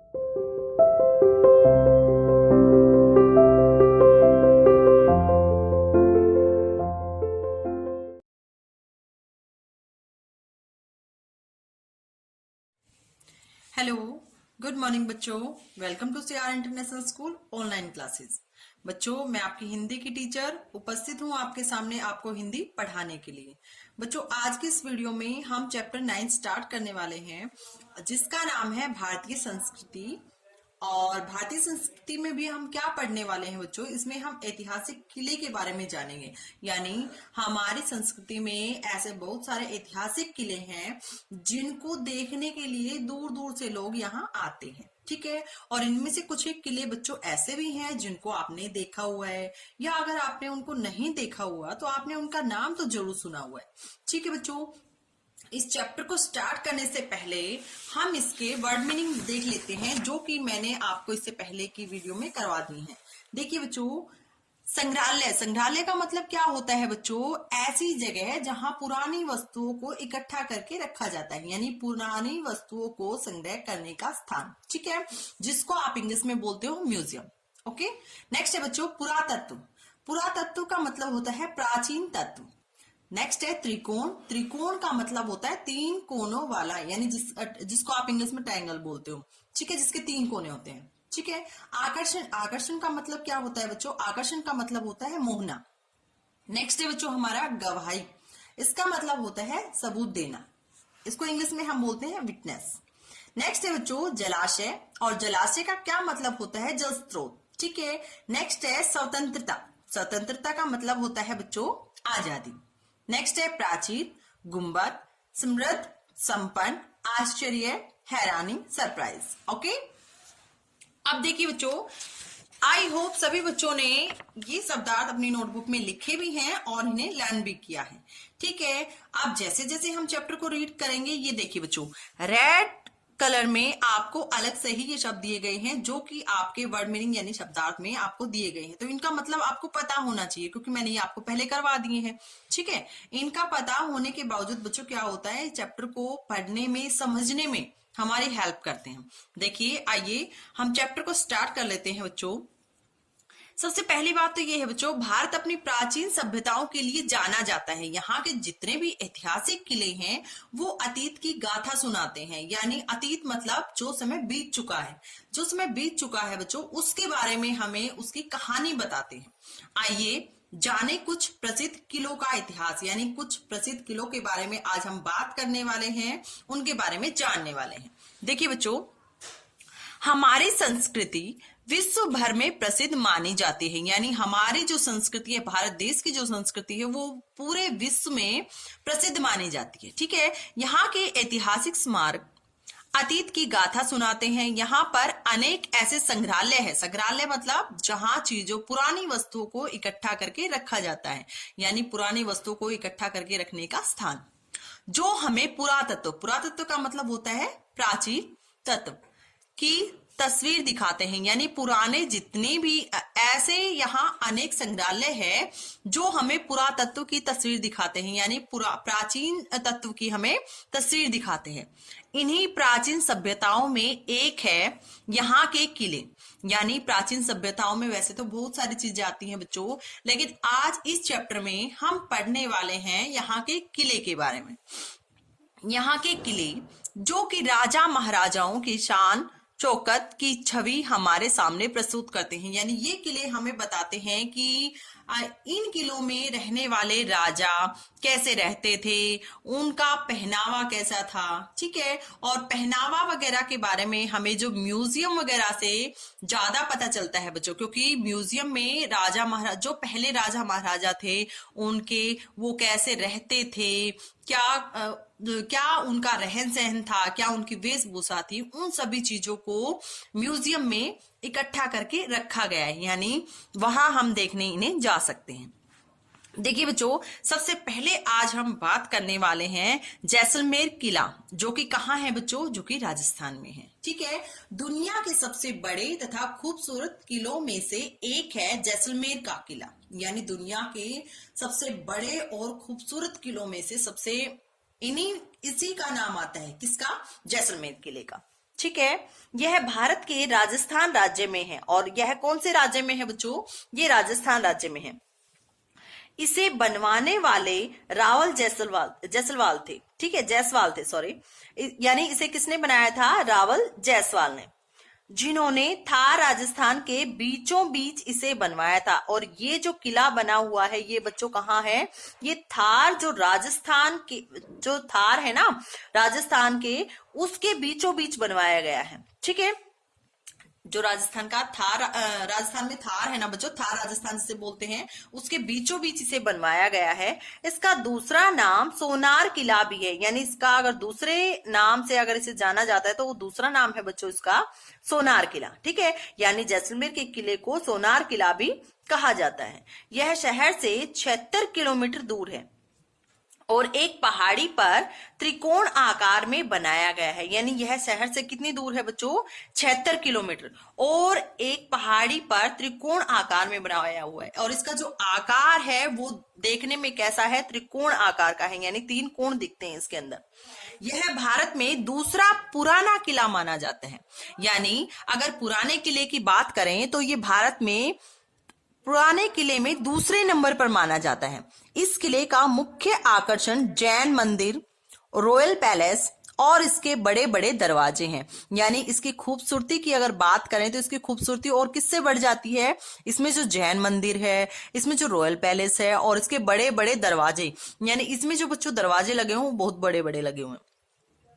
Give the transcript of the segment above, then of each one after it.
Hello, good morning बच्चों। Welcome to CR international school online classes. बच्चों, मैं आपकी हिंदी की टीचर उपस्थित हूं आपके सामने आपको हिंदी पढ़ाने के लिए। बच्चों, आज की इस वीडियो में हम चैप्टर 9 स्टार्ट करने वाले हैं, जिसका नाम है भारतीय संस्कृति। और भारतीय संस्कृति में भी हम क्या पढ़ने वाले हैं बच्चों, इसमें हम ऐतिहासिक किले के बारे में जानेंगे। यानी हमारी संस्कृति में ऐसे बहुत सारे ऐतिहासिक किले हैं जिनको देखने के लिए दूर दूर से लोग यहाँ आते हैं। ठीक है, और इनमें से कुछ एक किले बच्चों ऐसे भी हैं जिनको आपने देखा हुआ है, या अगर आपने उनको नहीं देखा हुआ तो आपने उनका नाम तो जरूर सुना हुआ है। ठीक है बच्चों, इस चैप्टर को स्टार्ट करने से पहले हम इसके वर्ड मीनिंग देख लेते हैं, जो कि मैंने आपको इससे पहले की वीडियो में करवा दी है। देखिए बच्चों, संग्रहालय, संग्रहालय का मतलब क्या होता है बच्चों? ऐसी जगह है जहां पुरानी वस्तुओं को इकट्ठा करके रखा जाता है, यानी पुरानी वस्तुओं को संग्रह करने का स्थान। ठीक है, जिसको आप इंग्लिश में बोलते हो म्यूजियम। ओके, नेक्स्ट है बच्चों पुरातत्व। पुरातत्व का मतलब होता है प्राचीन तत्व। नेक्स्ट है त्रिकोण। त्रिकोण का मतलब होता है तीन कोनों वाला, यानी जिसको आप इंग्लिश में ट्रायंगल बोलते हो। ठीक है, जिसके तीन कोने होते हैं। ठीक है, आकर्षण। आकर्षण का मतलब क्या होता है बच्चों? आकर्षण का मतलब होता है मोहना। नेक्स्ट है बच्चों हमारा गवाही। इसका मतलब होता है सबूत देना। इसको इंग्लिश में हम बोलते हैं विटनेस। नेक्स्ट है बच्चों जलाशय, और जलाशय का क्या मतलब होता है? जल स्रोत। ठीक है, नेक्स्ट है स्वतंत्रता। स्वतंत्रता का मतलब होता है बच्चों आजादी। नेक्स्ट है प्राचीन, गुंबद, समृद्ध, संपन्न, आश्चर्य, हैरानी, सरप्राइज। ओके, अब देखिए बच्चों, आई होप सभी बच्चों ने ये शब्दार्थ अपनी नोटबुक में लिखे भी हैं और इन्हें लर्न भी किया है। ठीक है, अब जैसे जैसे हम चैप्टर को रीड करेंगे, ये देखिए बच्चों, रेड कलर में आपको अलग से ही ये शब्द दिए गए हैं, जो कि आपके वर्ड मीनिंग यानी शब्दार्थ में आपको दिए गए हैं। तो इनका मतलब आपको पता होना चाहिए, क्योंकि मैंने ये आपको पहले करवा दिए हैं। ठीक है, इनका पता होने के बावजूद बच्चों क्या होता है, चैप्टर को पढ़ने में, समझने में हमारी हेल्प करते हैं। देखिए, आइए हम चैप्टर को स्टार्ट कर लेते हैं बच्चों। सबसे पहली बात तो ये है बच्चों, भारत अपनी प्राचीन सभ्यताओं के लिए जाना जाता है। यहाँ के जितने भी ऐतिहासिक किले हैं वो अतीत की गाथा सुनाते हैं, यानी अतीत मतलब जो समय बीत चुका है। जो समय बीत चुका है बच्चों, उसके बारे में हमें उसकी कहानी बताते हैं। आइए जाने कुछ प्रसिद्ध किलों का इतिहास, यानी कुछ प्रसिद्ध किलों के बारे में आज हम बात करने वाले हैं, उनके बारे में जानने वाले हैं। देखिए बच्चों, हमारी संस्कृति विश्व भर में प्रसिद्ध मानी जाती है, यानी हमारी जो संस्कृति है, भारत देश की जो संस्कृति है, वो पूरे विश्व में प्रसिद्ध मानी जाती है। ठीक है, यहाँ के ऐतिहासिक स्मारक अतीत की गाथा सुनाते हैं। यहाँ पर अनेक ऐसे संग्रहालय है। संग्रहालय मतलब जहां चीजों, पुरानी वस्तुओं को इकट्ठा करके रखा जाता है, यानी पुरानी वस्तुओं को इकट्ठा करके रखने का स्थान। जो हमें पुरातत्व, पुरातत्व का मतलब होता है प्राचीन तत्व की तस्वीर दिखाते हैं, यानी पुराने जितने भी ऐसे यहाँ अनेक संग्रहालय है जो हमें पुरातत्व की तस्वीर दिखाते हैं, यानी प्राचीन तत्व की हमें तस्वीर दिखाते हैं। इन्हीं प्राचीन सभ्यताओं में एक है यहाँ के किले। यानी प्राचीन सभ्यताओं में वैसे तो बहुत सारी चीजें आती हैं बच्चों, लेकिन आज इस चैप्टर में हम पढ़ने वाले हैं यहाँ के किले के बारे में। यहाँ के किले जो कि राजा महाराजाओं की शान शौकत की छवि हमारे सामने प्रस्तुत करते हैं, यानी ये किले हमें बताते हैं कि इन किलों में रहने वाले राजा कैसे रहते थे, उनका पहनावा कैसा था। ठीक है, और पहनावा वगैरह के बारे में हमें जो म्यूजियम वगैरह से ज्यादा पता चलता है बच्चों, क्योंकि म्यूजियम में राजा महाराज, जो पहले राजा महाराजा थे, उनके वो कैसे रहते थे, क्या उनका रहन सहन था, क्या उनकी वेशभूषा थी, उन सभी चीजों को म्यूजियम में इकट्ठा करके रखा गया है, यानी वहां हम देखने इन्हें जा सकते हैं। देखिए बच्चों, सबसे पहले आज हम बात करने वाले हैं जैसलमेर किला, जो कि कहाँ है बच्चों? जो कि राजस्थान में है। ठीक है, दुनिया के सबसे बड़े तथा खूबसूरत किलों में से एक है जैसलमेर का किला, यानी दुनिया के सबसे बड़े और खूबसूरत किलों में से इसी का नाम आता है। किसका? जैसलमेर किले का। ठीक है। यह भारत के राजस्थान राज्य में है। और यह कौन से राज्य में है बच्चों? ये राजस्थान राज्य में है। इसे बनवाने वाले रावल जायसवाल थे। ठीक है, जायसवाल थे, सॉरी। यानी इसे किसने बनाया था? रावल जायसवाल ने, जिन्होंने थार राजस्थान के बीचों बीच इसे बनवाया था। और ये जो किला बना हुआ है ये बच्चों कहाँ है? ये थार, जो राजस्थान के, जो थार है ना राजस्थान के, उसके बीचों बीच बनवाया गया है। ठीक है, जो राजस्थान का थार, राजस्थान में थार है ना बच्चों, थार राजस्थान जिसे बोलते हैं, उसके बीचों बीच इसे बनवाया गया है। इसका दूसरा नाम सोनार किला भी है। यानी इसका अगर दूसरे नाम से अगर इसे जाना जाता है तो वो दूसरा नाम है बच्चों इसका सोनार किला। ठीक है, यानी जैसलमेर के किले को सोनार किला भी कहा जाता है। यह शहर से 76 किलोमीटर दूर है और एक पहाड़ी पर त्रिकोण आकार में बनाया गया है। यानी यह शहर से कितनी दूर है बच्चों? 76 किलोमीटर, और एक पहाड़ी पर त्रिकोण आकार में बनाया हुआ है। और इसका जो आकार है वो देखने में कैसा है? त्रिकोण आकार का है, यानी 3 कोण दिखते हैं इसके अंदर। यह भारत में दूसरा पुराना किला माना जाता है। यानी अगर पुराने किले की बात करें तो ये भारत में पुराने किले में दूसरे नंबर पर माना जाता है। इस किले का मुख्य आकर्षण जैन मंदिर, रॉयल पैलेस और इसके बड़े बड़े दरवाजे हैं। यानी इसकी खूबसूरती की अगर बात करें तो इसकी खूबसूरती और किससे बढ़ जाती है? इसमें जो जैन मंदिर है, इसमें जो रॉयल पैलेस है और इसके बड़े बड़े दरवाजे, यानी इसमें जो बच्चों दरवाजे लगे हुए बहुत बड़े बड़े लगे हुए हैं।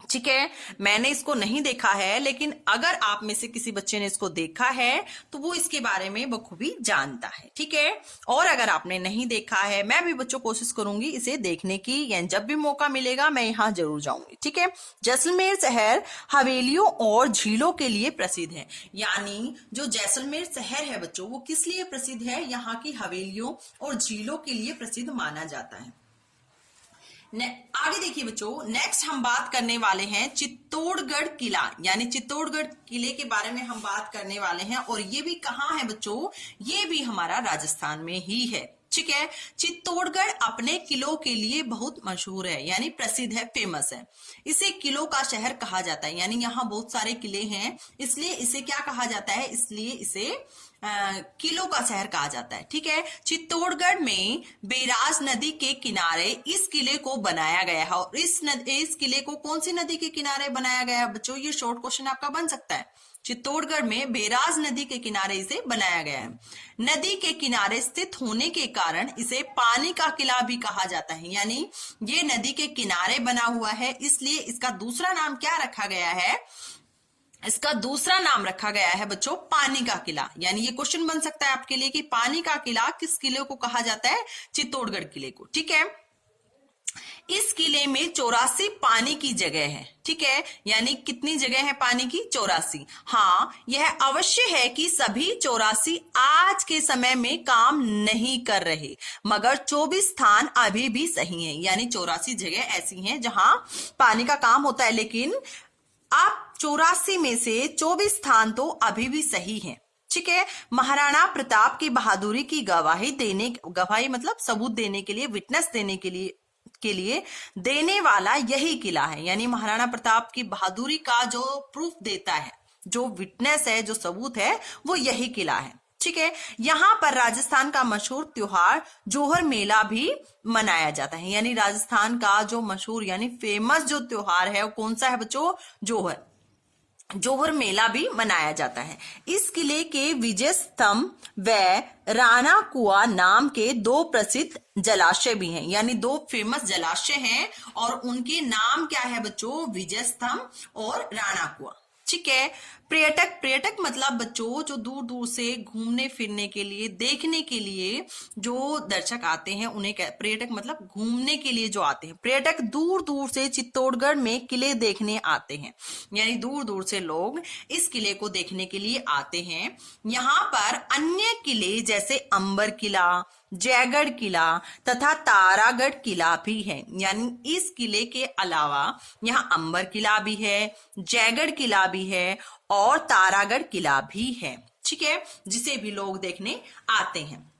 ठीक है, मैंने इसको नहीं देखा है, लेकिन अगर आप में से किसी बच्चे ने इसको देखा है तो वो इसके बारे में बखूबी जानता है। ठीक है, और अगर आपने नहीं देखा है, मैं भी बच्चों कोशिश करूंगी इसे देखने की, यानी जब भी मौका मिलेगा मैं यहाँ जरूर जाऊंगी। ठीक है, जैसलमेर शहर हवेलियों और झीलों के लिए प्रसिद्ध है। यानी जो जैसलमेर शहर है बच्चों वो किस लिए प्रसिद्ध है? यहाँ की हवेलियों और झीलों के लिए प्रसिद्ध माना जाता है। आगे देखिए बच्चों, नेक्स्ट हम बात करने वाले हैं चित्तौड़गढ़ किला। यानी चित्तौड़गढ़ किले के बारे में हम बात करने वाले हैं। और ये भी कहाँ है बच्चों? ये भी हमारा राजस्थान में ही है। ठीक है, चित्तौड़गढ़ अपने किलों के लिए बहुत मशहूर है, यानी प्रसिद्ध है, फेमस है। इसे किलों का शहर कहा जाता है। यानी यहाँ बहुत सारे किले हैं, इसलिए इसे क्या कहा जाता है? इसलिए इसे किलों का शहर कहा जाता है। ठीक है, चित्तौड़गढ़ में बैराज नदी के किनारे इस किले को बनाया गया है। और इस किले को कौन सी नदी के किनारे बनाया गया है बच्चों? ये शॉर्ट क्वेश्चन आपका बन सकता है। चित्तौड़गढ़ में बैराज नदी के किनारे इसे बनाया गया है। नदी के किनारे स्थित होने के कारण इसे पानी का किला भी कहा जाता है। यानी ये नदी के किनारे बना हुआ है, इसलिए इसका दूसरा नाम क्या रखा गया है? इसका दूसरा नाम रखा गया है बच्चों पानी का किला। यानी ये क्वेश्चन बन सकता है आपके लिए कि पानी का किला किस किले को कहा जाता है? चित्तौड़गढ़ किले को। ठीक है, इस किले में 84 पानी की जगह है। ठीक है, यानी कितनी जगह है पानी की? 84। हाँ, यह अवश्य है कि सभी 84 आज के समय में काम नहीं कर रहे, मगर 24 स्थान अभी भी सही हैं। यानी 84 जगह ऐसी हैं जहां पानी का काम होता है, लेकिन आप 84 में से 24 स्थान तो अभी भी सही हैं। ठीक है, महाराणा प्रताप की बहादुरी की गवाही मतलब सबूत देने के लिए, विटनेस देने के लिए देने वाला यही किला है। यानी महाराणा प्रताप की बहादुरी का जो प्रूफ देता है, जो विटनेस है, जो सबूत है, वो यही किला है। ठीक है, यहाँ पर राजस्थान का मशहूर त्योहार जोहर मेला भी मनाया जाता है। यानी राजस्थान का जो मशहूर यानी फेमस जो त्योहार है वो कौन सा है बच्चों? जोहर मेला भी मनाया जाता है। इस किले के विजय स्तंभ व राणा कुआ नाम के 2 प्रसिद्ध जलाशय भी हैं। यानी 2 फेमस जलाशय हैं और उनके नाम क्या है बच्चों? विजय स्तंभ और राणा कुआ। ठीक है, पर्यटक मतलब बच्चों जो दूर दूर से घूमने फिरने के लिए, देखने के लिए जो दर्शक आते हैं उन्हें पर्यटक मतलब घूमने के लिए जो आते हैं। पर्यटक दूर दूर से चित्तौड़गढ़ में किले देखने आते हैं। यानी दूर दूर से लोग इस किले को देखने के लिए आते हैं। यहाँ पर अन्य किले जैसे अंबर किला, जयगढ़ किला तथा तारागढ़ किला भी है। यानी इस किले के अलावा यहाँ अंबर किला भी है, जयगढ़ किला भी है और तारागढ़ किला भी है। ठीक है, जिसे भी लोग देखने आते हैं।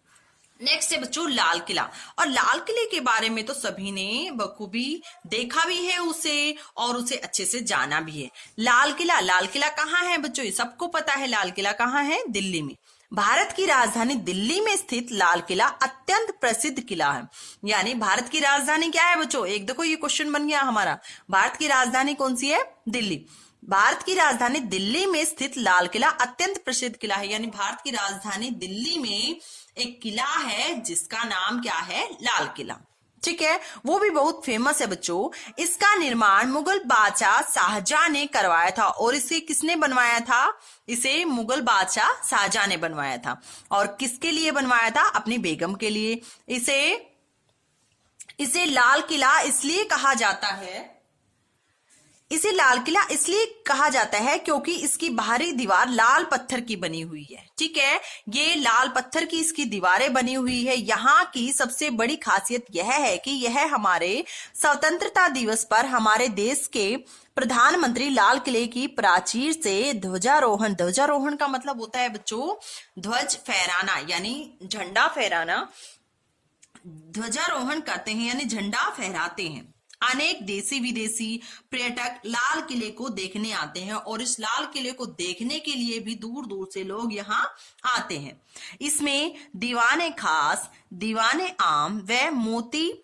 नेक्स्ट है बच्चों लाल किला। और लाल किले के बारे में तो सभी ने बखूबी देखा भी है उसे, और उसे अच्छे से जाना भी है। लाल किला कहाँ है बच्चों? ये सबको पता है। लाल किला कहाँ है? दिल्ली में। भारत की राजधानी दिल्ली में स्थित लाल किला अत्यंत प्रसिद्ध किला है। यानी भारत की राजधानी क्या है बच्चों? एक देखो ये क्वेश्चन बन गया हमारा। भारत की राजधानी कौन सी है? दिल्ली। भारत की राजधानी दिल्ली में स्थित लाल किला अत्यंत प्रसिद्ध किला है। यानी भारत की राजधानी दिल्ली में एक किला है जिसका नाम क्या है? लाल किला। ठीक है, वो भी बहुत फेमस है बच्चों। इसका निर्माण मुगल बादशाह शाहजहां ने करवाया था। और इसे किसने बनवाया था? इसे मुगल बादशाह शाहजहां ने बनवाया था। और किसके लिए बनवाया था? अपनी बेगम के लिए। इसे लाल किला इसलिए कहा जाता है, इसे लाल किला इसलिए कहा जाता है क्योंकि इसकी बाहरी दीवार लाल पत्थर की बनी हुई है। ठीक है, ये लाल पत्थर की इसकी दीवारें बनी हुई है। यहाँ की सबसे बड़ी खासियत यह है कि यह हमारे स्वतंत्रता दिवस पर हमारे देश के प्रधानमंत्री लाल किले की प्राचीर से ध्वजारोहण का मतलब होता है बच्चों ध्वज फहराना, यानी झंडा फहराना। ध्वजारोहण करते हैं यानी झंडा फहराते हैं। अनेक देशी विदेशी पर्यटक लाल किले को देखने आते हैं, और इस लाल किले को देखने के लिए भी दूर दूर से लोग यहाँ आते हैं। इसमें दीवाने खास, दीवाने आम व मोती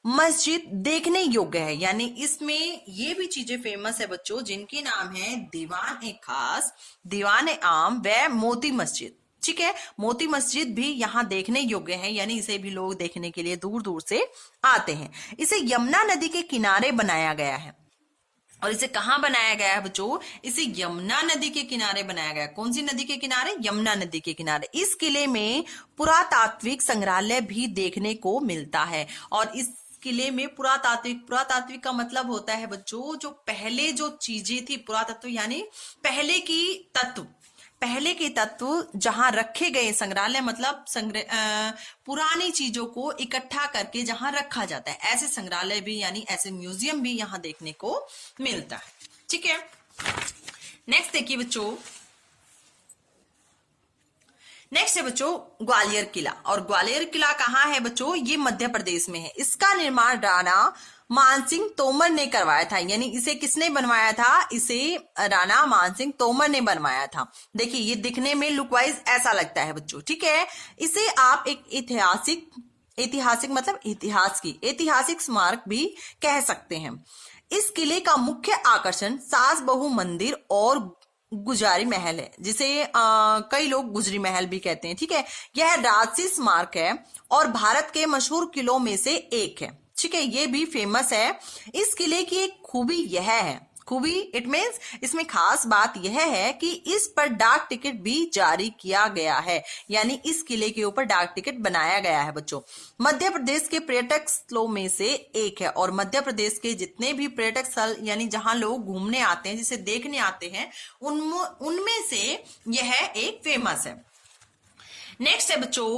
मस्जिद देखने योग्य है। यानी इसमें ये भी चीजें फेमस है बच्चों जिनके नाम है दीवाने खास, दीवाने आम व मोती मस्जिद। ठीक है, मोती मस्जिद भी यहाँ देखने योग्य है, यानी इसे भी लोग देखने के लिए दूर दूर से आते हैं। इसे यमुना नदी के किनारे बनाया गया है। और इसे कहाँ बनाया गया है बच्चों? इसे यमुना नदी के किनारे बनाया गया है। कौन सी नदी के किनारे? यमुना नदी के किनारे। इस किले में पुरातात्विक संग्रहालय भी देखने को मिलता है। और इस किले में पुरातात्विक का मतलब होता है बच्चों जो पहले जो चीजें थी, पुरातत्व यानी पहले के तत्व जहां रखे गए, संग्रहालय मतलब पुरानी चीजों को इकट्ठा करके जहां रखा जाता है, ऐसे संग्रहालय भी यानी ऐसे म्यूजियम भी यहां देखने को मिलता है। ठीक है, नेक्स्ट देखिए बच्चों, नेक्स्ट है बच्चों ग्वालियर किला। और ग्वालियर किला कहाँ है बच्चों? ये मध्य प्रदेश में है। इसका निर्माण राणा मानसिंह तोमर ने करवाया था। यानी इसे किसने बनवाया था? इसे राणा मानसिंह तोमर ने बनवाया था। देखिए ये दिखने में लुक वाइज ऐसा लगता है बच्चों। ठीक है, इसे आप एक ऐतिहासिक मतलब ऐतिहासिक स्मारक भी कह सकते हैं। इस किले का मुख्य आकर्षण सास बहू मंदिर और गुजारी महल है, जिसे कई लोग गुजरी महल भी कहते हैं। ठीक है, यह राजसी स्मारक है और भारत के मशहूर किलों में से एक है। ठीक है, ये भी फेमस है। इस किले की एक खूबी यह है, इट मीन्स इसमें खास बात यह है कि इस पर डाक टिकट भी जारी किया गया है। यानी इस किले के ऊपर डाक टिकट बनाया गया है बच्चों। मध्य प्रदेश के पर्यटक स्थलों में से एक है। और मध्य प्रदेश के जितने भी पर्यटक स्थल यानी जहां लोग घूमने आते हैं, जिसे देखने आते हैं, उनमें से यह एक फेमस है। नेक्स्ट है बच्चों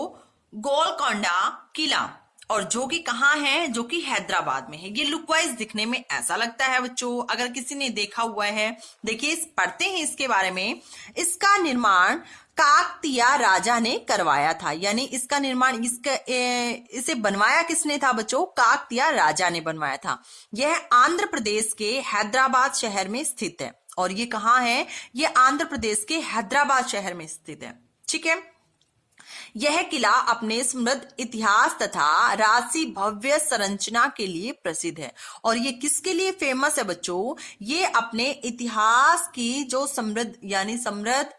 गोलकोंडा किला, और जो कि कहाँ है? जो कि हैदराबाद में है। ये लुक वाइज दिखने में ऐसा लगता है बच्चों, अगर किसी ने देखा हुआ है, देखिए पढ़ते हैं इसके बारे में। इसका निर्माण काकतीय राजा ने करवाया था। यानी इसका निर्माण इसे बनवाया किसने था बच्चों? काकतीय राजा ने बनवाया था। यह आंध्र प्रदेश के हैदराबाद शहर में स्थित है। और ये कहाँ है? ये आंध्र प्रदेश के हैदराबाद शहर में स्थित है। ठीक है, यह किला अपने समृद्ध इतिहास तथा राजसी भव्य संरचना के लिए प्रसिद्ध है। और ये किसके लिए फेमस है बच्चों? ये अपने इतिहास की जो समृद्ध यानी समृद्ध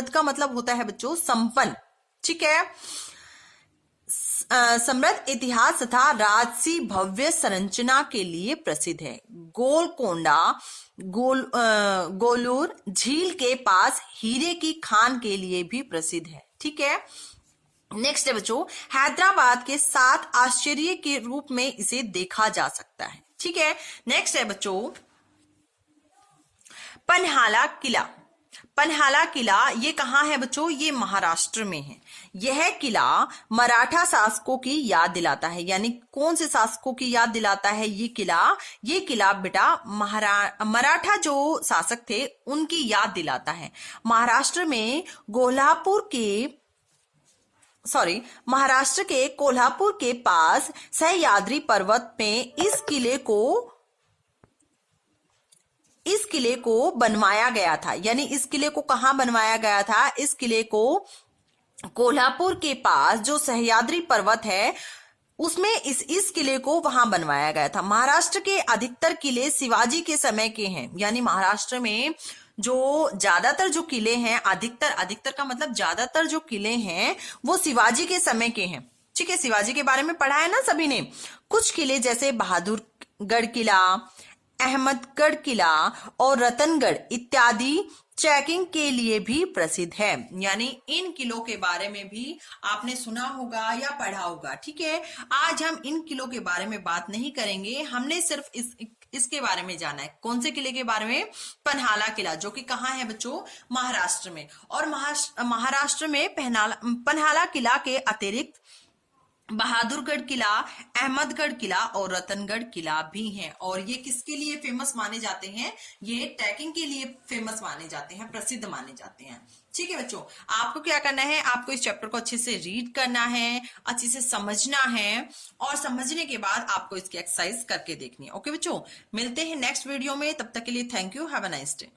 का मतलब होता है बच्चों संपन्न। ठीक है, समृद्ध इतिहास तथा राजसी भव्य संरचना के लिए प्रसिद्ध है। गोलकोंडा गोलूर झील के पास हीरे की खान के लिए भी प्रसिद्ध है। ठीक है, नेक्स्ट है बच्चों हैदराबाद के 7 आश्चर्य के रूप में इसे देखा जा सकता है। ठीक है, नेक्स्ट है बच्चों पन्हाला किला। पन्हाला किला ये कहाँ है बच्चों? ये महाराष्ट्र में है। यह किला मराठा शासकों की याद दिलाता है। यानी कौन से शासकों की याद दिलाता है ये किला बेटा मराठा जो शासक थे उनकी याद दिलाता है। महाराष्ट्र में कोल्हापुर के महाराष्ट्र के कोल्हापुर के पास सह्याद्री पर्वत में इस किले को बनवाया गया था। यानी इस किले को कहाँ बनवाया गया था? इस किले को कोल्हापुर के पास जो सह्याद्री पर्वत है उसमें इस किले को वहां बनवाया गया था। महाराष्ट्र के अधिकतर किले शिवाजी के समय के हैं। यानी महाराष्ट्र में जो ज्यादातर जो किले हैं, अधिकतर का मतलब ज्यादातर जो किले हैं वो शिवाजी के समय के हैं। ठीक है, शिवाजी के बारे में पढ़ा है ना सभी ने। कुछ किले जैसे बहादुरगढ़ किला, अहमदगढ़ किला और रतनगढ़ इत्यादि ट्रैकिंग के लिए भी प्रसिद्ध है। यानी इन किलों के बारे में भी आपने सुना होगा या पढ़ा होगा। ठीक है, आज हम इन किलों के बारे में बात नहीं करेंगे, हमने सिर्फ इसके बारे में जाना है। कौन से किले के बारे में? पन्हाला किला, जो कि कहाँ है बच्चों? महाराष्ट्र में। और महाराष्ट्र में पन्हाला किला के अतिरिक्त बहादुरगढ़ किला, अहमदगढ़ किला और रतनगढ़ किला भी हैं। और ये किसके लिए फेमस माने जाते हैं? ये ट्रैकिंग के लिए फेमस माने जाते हैं, प्रसिद्ध माने जाते हैं। ठीक है बच्चों, आपको क्या करना है? आपको इस चैप्टर को अच्छे से रीड करना है, अच्छे से समझना है और समझने के बाद आपको इसकी एक्सरसाइज करके देखनी है। ओके बच्चों, मिलते हैं नेक्स्ट वीडियो में। तब तक के लिए thank you, have a nice day.